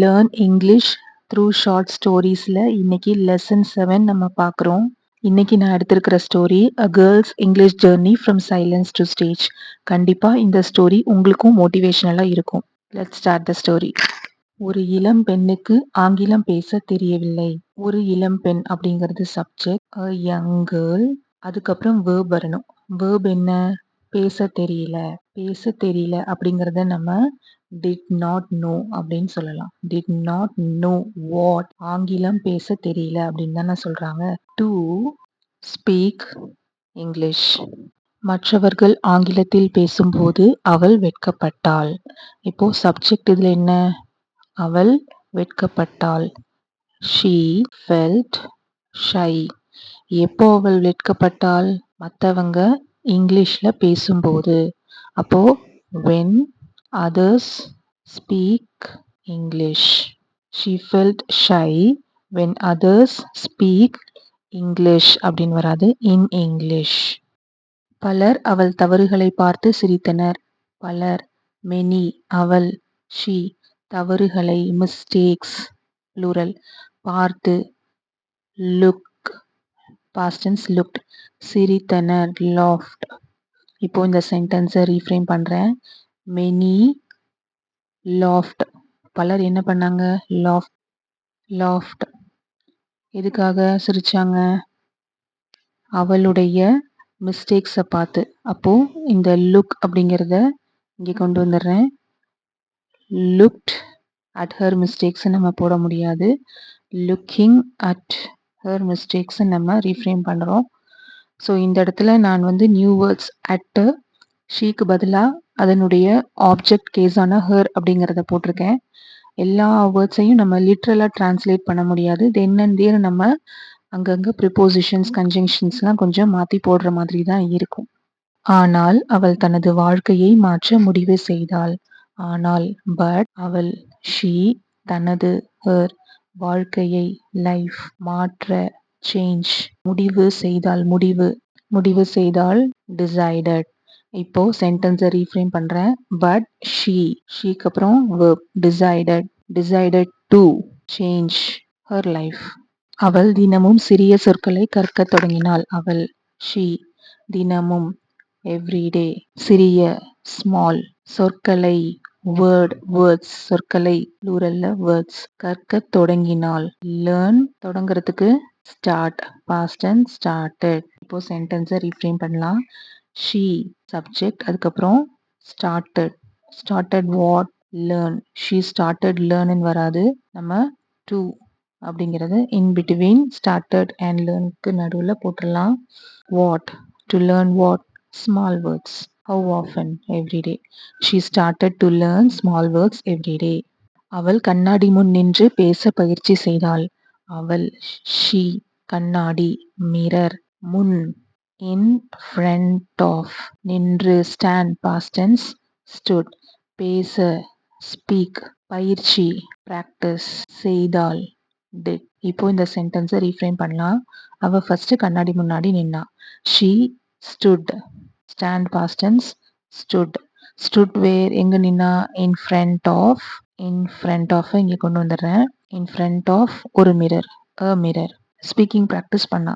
Learn English through short ஸ்டோரீஸில் இன்னைக்கு lesson 7 நம்ம பார்க்குறோம். இன்னைக்கு நான் எடுத்திருக்கிற story a girls English journey from silence to stage. கண்டிப்பாக இந்த ஸ்டோரி உங்களுக்கும் மோட்டிவேஷனலாக இருக்கும். Let's start the story. ஒரு இளம் பெண்ணுக்கு ஆங்கிலம் பேச தெரியவில்லை. ஒரு இளம் பெண் அப்படிங்கிறது சப்ஜெக்ட். A young girl. அதுக்கப்புறம் வேர்ப் வரணும். வேர்ப் என்ன? பேச தெரியல. பேச தெரியல அப்படிங்கிறத நம்ம did not know அப்படின்னு சொல்லலாம். did not know what. ஆங்கிலம் பேச தெரியல அப்படின்னு தானே சொல்றாங்க. to speak English. மற்றவர்கள் ஆங்கிலத்தில் பேசும்போது அவள் வெட்கப்பட்டாள். இப்போ சப்ஜெக்ட் இதுல என்ன? அவள் வெட்கப்பட்டாள். she felt shy. எப்போ அவள் வெட்கப்பட்டாள்? மற்றவங்க இங்கிலீஷ்ல பேசும்போது. அப்போ when others speak English. She felt shy when others speak English அப்படின்னு வராது, in English. பலர் அவள் தவறுகளை பார்த்து சிரித்தனர். பலர், many, அவள், she, தவறுகளை, mistakes, plural, பார்த்து, look, past tense looked, சிரித்தனர், laughed. இப்போ இந்த சென்டென்ஸை ரீஃப்ரேம் பண்றேன். many laughed. பலர் என்ன பண்ணாங்க? laughed. எதுக்காக சிரிச்சாங்க? அவளுடைய மிஸ்டேக்ஸை பார்த்து. அப்போ இந்த லுக் அப்படிங்கிறத இங்கே கொண்டு வந்துடுறேன். லுக்ட் அட் ஹர் மிஸ்டேக்ஸ் நம்ம போட முடியாது. லுக்கிங் அட் ஹர் மிஸ்டேக்ஸ் நம்ம ரீஃப்ரேம் பண்ணுறோம். ஸோ இந்த இடத்துல நான் நியூ வேர்ட்ஸ் அட் ஷீக்கு பதிலாக அதனுடைய ஆப்ஜெக்ட் கேஸான ஹர் அப்படிங்கிறத போட்டிருக்கேன். எல்லா வேர்ட்ஸையும் நம்ம லிட்ரலாக டிரான்ஸ்லேட் பண்ண முடியாது. தென் அண்ட் தேர் நம்ம அங்கங்கே ப்ரிப்போசிஷன்ஸ் கன்ஜங்ஷன்ஸ்லாம் கொஞ்சம் மாற்றி போடுற மாதிரி தான் இருக்கும். ஆனால் அவள் தனது வாழ்க்கையை மாற்ற முடிவு செய்தாள். ஆனால் பட் அவள், ஷீ, தனது, ஹர், வாழ்க்கையை, லைஃப், மாற்ற, சேஞ்ச், முடிவு செய்தாள், டிசைடட். இப்போ சென்டென்ஸை ரீஃப்ரேம் பண்றேன். பட் ஷீக்கு அப்புறம் verb, decided to change her life. அவள் தினமும் சிறிய சொற்களை கற்க தொடங்கினாள். அவள், ஷீ, தினமும், எவ்ரிடே, சிறிய, ஸ்மால், சொற்களை, வேர்ட்ஸ், சொற்களை, ப்ளூரல்ல வேர்ட்ஸ், கற்க தொடங்கினாள். லேர்ன், தொடங்குறதுக்கு ஸ்டார்ட், பாஸ்ட் டென்ஸ் ஸ்டார்டட். இப்போ சென்டென்ஸை ரீஃப்ரேம் பண்ணலாம். ஷீ சப்ஜெக்ட், அதுக்கப்புறம் started what? Learn. She started லேர்ன்னு வராது. நம்ம டு அப்படிங்கிறது இன் பிட்வீன் ஸ்டார்டட் அண்ட் லேர்னுக்கு நடுவில் போட்டுடலாம். What? To learn what? Small words. How often? Every day. She started to learn small words every day. அவள் கண்ணாடி முன் நின்று பேச பயிற்சி செய்தாள். அவள், she, கண்ணாடி, மிரர், முன், in front of, நின்று, stand, past tense, stood, பேச, speak, பயிற்சி, practice, செய்தாள், did. இப்போ இந்த சென்டென்ஸை ரீஃப்ரேம் பண்ணலாம். அவ ஃபர்ஸ்ட் கண்ணாடி முன்னாடி நின்னா. she stood, stand past tense, stood where? எங்க நின்னா? in front of இங்க கொண்டு வந்துடுறேன். in front of ஒரு mirror, a mirror. Speaking practice பண்ணா.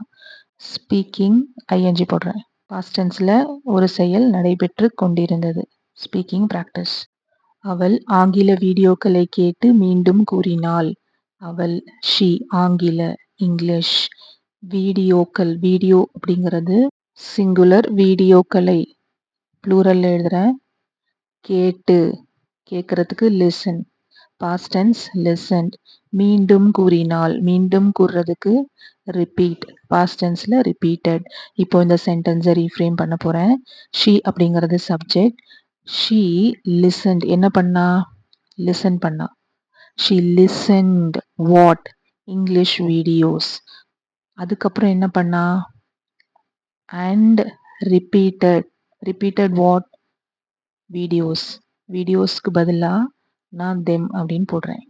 ஸ்பீக்கிங் ing போடுறேன். past tenseல ஒரு செயல் நடைபெற்று கொண்டிருந்தது. Speaking practice. அவள் ஆங்கில வீடியோக்களை கேட்டு மீண்டும் கூறினாள். அவள், she, ஆங்கில, இங்கிலீஷ், வீடியோக்கள், வீடியோ அப்படிங்கிறது சிங்குலர், வீடியோக்களை ப்ளூரல்ல எழுதுறேன். கேட்டு, கேட்கறதுக்கு லிசன், பாஸ்ட் டென்ஸ் லிசன்ட். மீண்டும் கூறினாள், மீண்டும் கூறுறதுக்கு ரிப்பீட், பாஸ்ட் டென்ஸ்ல ரிப்பீட்டட். இப்போ இந்த சென்டென்ஸை ரீஃப்ரேம் பண்ண போறேன். ஷீ அப்படிங்கிறது சப்ஜெக்ட். ஷீ லிசன்ட், என்ன பண்ணா? லிசன் பண்ணா. She listened what? English videos. அதுக்கப்புறம் என்ன பண்ணா? And repeated what? வீடியோஸ்க்கு பதிலாக நான் தெம் அப்படின்னு போடுறேன்.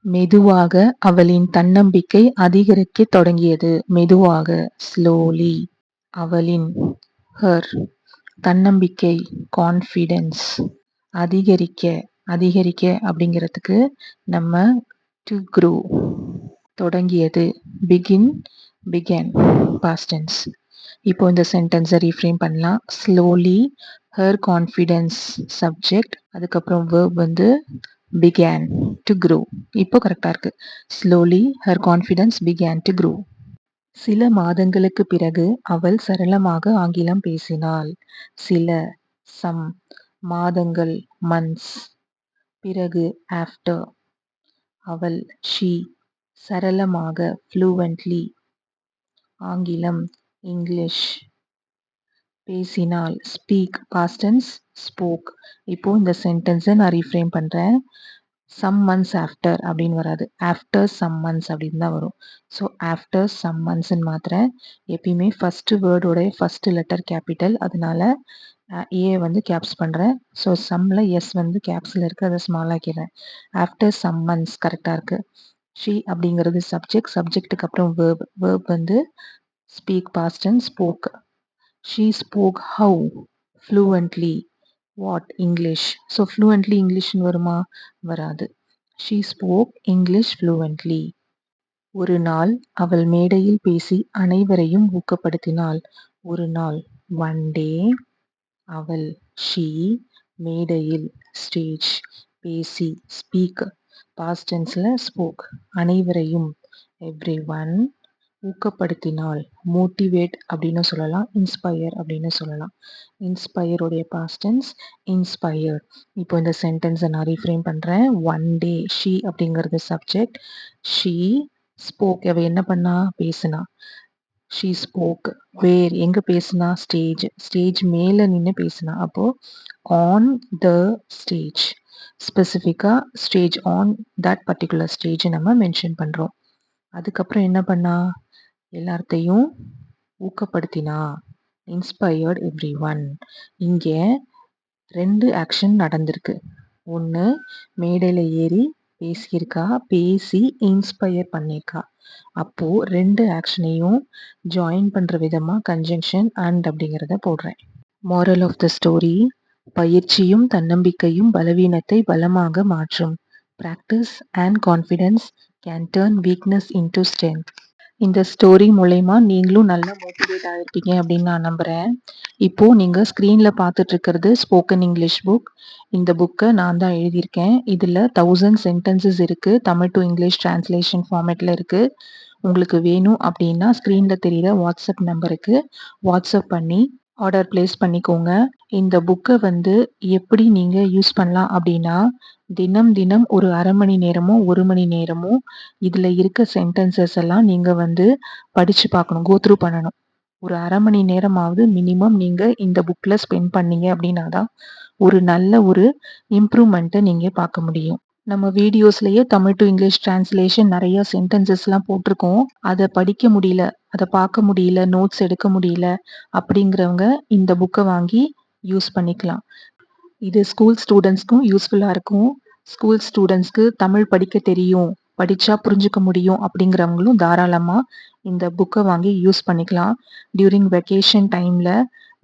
மெதுவாக அவளின் தன்னம்பிக்கை அதிகரிக்க தொடங்கியது. மெதுவாக, ஸ்லோலி. அவளின், ஹர், தன்னம்பிக்கை, கான்ஃபிடென்ஸ், அதிகரிக்க அப்படிங்கிறதுக்கு நம்ம to grow. தொடங்கியது begin, began, past tense. இப்போ இந்த சென்டென்ஸை ரீஃப்ரேம் பண்ணலாம். ஸ்லோலி ஹர் கான்ஃபிடென்ஸ் சப்ஜெக்ட், அதுக்கப்புறம் verb வந்து began to grow. இப்போ கரெக்டாக இருக்கு. Slowly her confidence began to grow. சில மாதங்களுக்கு பிறகு அவள் சரளமாக ஆங்கிலம் பேசினாள். சில சம் மாதங்கள் months, பிறகு after, அவள் she சரளமாக fluently, ஆங்கிலம் இங்கிலீஷ், பேசினாள் speak past tense spoke. இப்போ இந்த சென்டென்ஸை நான் ரீஃப்ரேம் பண்றேன். some months after அப்படின்னு வராது, after some months அப்படின்னு தான் வரும். So after some monthsன்னு மாத்திரேன். எப்பயுமே ஃபர்ஸ்ட் வேர்டோட ஃபர்ஸ்ட் லெட்டர் கேபிட்டல், அதனால ஏ வந்து கேப்ஸ் பண்றேன். ஸோ சம்ல எஸ் வந்து கேப்ஸ்ல இருக்கு, அதை ஸ்மால் ஆக்கிறேன். ஆஃப்டர் சம் மந்த்ஸ் கரெக்டா இருக்கு. ஷீ அப்படிங்கிறது சப்ஜெக்ட், சப்ஜெக்ட்டுக்கு அப்புறம் வேர்ப், வேர்ப் வந்து speak past tense spoke. She spoke how fluently, what English. So fluently இங்கிலீஷ்னு வருமா? வராது. She spoke English fluently. ஒரு நாள் அவள் மேடையில் பேசி அனைவரையும் ஊக்கப்படுத்தினாள். ஒரு நாள் ஒன் டே, அவள் ஷீ, மேடையில் ஸ்டேஜ், பேசி ஸ்பீக், பாஸ்ட் டென்ஸ்ல ஸ்போக், அனைவரையும் எவ்ரி ஒன், ஊக்கப்படுத்தினாள் மோட்டிவேட் அப்படின்னு சொல்லலாம், இன்ஸ்பயர் அப்படின்னு சொல்லலாம். இன்ஸ்பயருடைய பாஸ்ட் டென்ஸ் இன்ஸ்பயர்ட். இப்போ இந்த சென்டென்ஸை நான் ரீஃப்ரேம் பண்றேன். ஒன் டே ஷீ அப்படிங்கிறது சப்ஜெக்ட், ஷீ ஸ்போக், அவ என்ன பண்ணா? பேசினா. ஷீ ஸ்போக் வேர், எங்க பேசினா? ஸ்டேஜ், ஸ்டேஜ் மேல நின்று பேசினா. அப்போ ஆன் த ஸ்டேஜ், ஸ்பெசிஃபிக்கா stage, on that particular stage நம்ம மென்ஷன் பண்றோம். அதுக்கப்புறம் என்ன பண்ணா? எல்லார்த்தையும் ஊக்கப்படுத்தினா, இன்ஸ்பயர்ட் எவ்ரி ஒன். இங்க 2 ஆக்ஷன் நடந்திருக்கு. ஒன்று மேடையில் ஏறி பேசியிருக்கா, பேசி இன்ஸ்பயர் பண்ணியிருக்கா. அப்போ 2 ஆக்ஷனையும் ஜாயின் பண்ற விதமா கன்ஜங்ஷன் அண்ட் அப்படிங்கிறத போடுறேன். moral ஆஃப் த ஸ்டோரி, பயிற்சியும் தன்னம்பிக்கையும் பலவீனத்தை பலமாக மாற்றும். practice and confidence can turn weakness into strength. இந்த ஸ்டோரி மூலயமா நீங்களும் நல்லா மோட்டிவேட் ஆகிருப்பீங்க அப்படின்னு நான் நம்புகிறேன். இப்போது நீங்கள் ஸ்க்ரீனில் பார்த்துட்டு இருக்கிறது ஸ்போக்கன் இங்கிலீஷ் புக். இந்த புக்கை நான் தான் எழுதியிருக்கேன். இதில் 1000 சென்டென்சஸ் இருக்குது. தமிழ் டு இங்கிலீஷ் டிரான்ஸ்லேஷன் ஃபார்மேட்டில் இருக்குது. உங்களுக்கு வேணும் அப்படின்னா ஸ்க்ரீனில் தெரிகிற வாட்ஸ்அப் நம்பருக்கு வாட்ஸ்அப் பண்ணி ஆர்டர் பிளேஸ் பண்ணிக்கோங்க. இந்த புக்கை வந்து எப்படி நீங்கள் யூஸ் பண்ணலாம் அப்படின்னா, தினம் தினம் ஒரு அரை மணி நேரமோ 1 மணி நேரமோ இதில் இருக்க சென்டென்சஸ் எல்லாம் நீங்கள் வந்து படித்து பார்க்கணும், கோ த்ரூ பண்ணணும். ஒரு அரை மணி நேரமாவது மினிமம் நீங்கள் இந்த புக்கில் ஸ்பெண்ட் பண்ணீங்க அப்படின்னா தான் ஒரு நல்ல ஒரு இம்ப்ரூவ்மெண்ட்டை நீங்கள் பார்க்க முடியும். நம்ம வீடியோஸ்லயே தமிழ் டு இங்கிலீஷ் டிரான்ஸ்லேஷன் நிறைய சென்டென்சஸ்லாம் போட்டிருக்கோம். அதை படிக்க முடியல, அதை பார்க்க முடியல, நோட்ஸ் எடுக்க முடியல அப்படிங்கிறவங்க இந்த புக்கை வாங்கி யூஸ் பண்ணிக்கலாம். இது ஸ்கூல் ஸ்டூடெண்ட்ஸ்க்கும் யூஸ்ஃபுல்லாக இருக்கும். ஸ்கூல் ஸ்டூடெண்ட்ஸ்க்கு தமிழ் படிக்க தெரியும், படித்தா புரிஞ்சுக்க முடியும் அப்படிங்கிறவங்களும் தாராளமாக இந்த புக்கை வாங்கி யூஸ் பண்ணிக்கலாம். டியூரிங் வெக்கேஷன் டைமில்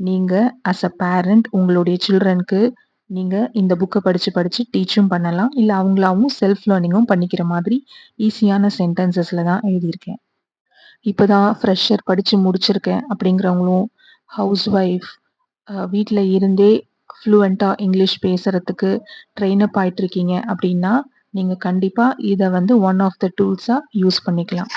நீங்கள் அஸ் அ பேரண்ட் உங்களுடைய சில்ட்ரனுக்கு நீங்கள் இந்த புக்கை படித்து டீச்சும் பண்ணலாம். இல்லை அவங்களாவும் செல்ஃப் லேர்னிங்கும் பண்ணிக்கிற மாதிரி ஈஸியான சென்டென்சஸில் தான் எழுதியிருக்கேன். இப்போ தான் ஃப்ரெஷர் படித்து முடிச்சிருக்கேன் அப்படிங்கிறவங்களும், ஹவுஸ் ஒய்ஃப், வீட்டில் இருந்தே ஃப்ளூவெண்ட்டாக இங்கிலீஷ் பேசுகிறதுக்கு ட்ரெயின் அப் ஆகிட்ருக்கீங்க அப்படின்னா நீங்கள் கண்டிப்பாக இதை வந்து ஒன் ஆஃப் த டூல்ஸாக யூஸ் பண்ணிக்கலாம்.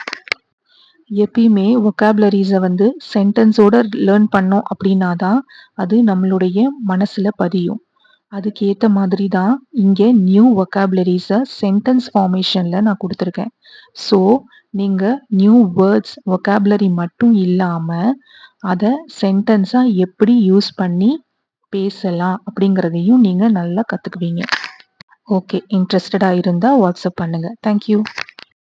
எப்பயுமே வொக்காபுலரிஸை வந்து சென்டென்ஸோட லேர்ன் பண்ணோம் அப்படின்னா தான் அது நம்மளுடைய மனசில் பதியும். அதுக்கேற்ற மாதிரி தான் இங்கே நியூ வொக்காபுலரிஸை சென்டென்ஸ் ஃபார்மேஷனில் நான் கொடுத்துருக்கேன். ஸோ நீங்கள் நியூ வேர்ட்ஸ் வொக்காபுலரி மட்டும் இல்லாமல் அதை சென்டென்ஸாக எப்படி யூஸ் பண்ணி பேசலாம் அப்படிங்கிறதையும் நீங்கள் நல்லா கற்றுக்குவீங்க. ஓகே, இன்ட்ரெஸ்டடாக இருந்தால் வாட்ஸ்அப் பண்ணுங்கள். தேங்க்யூ.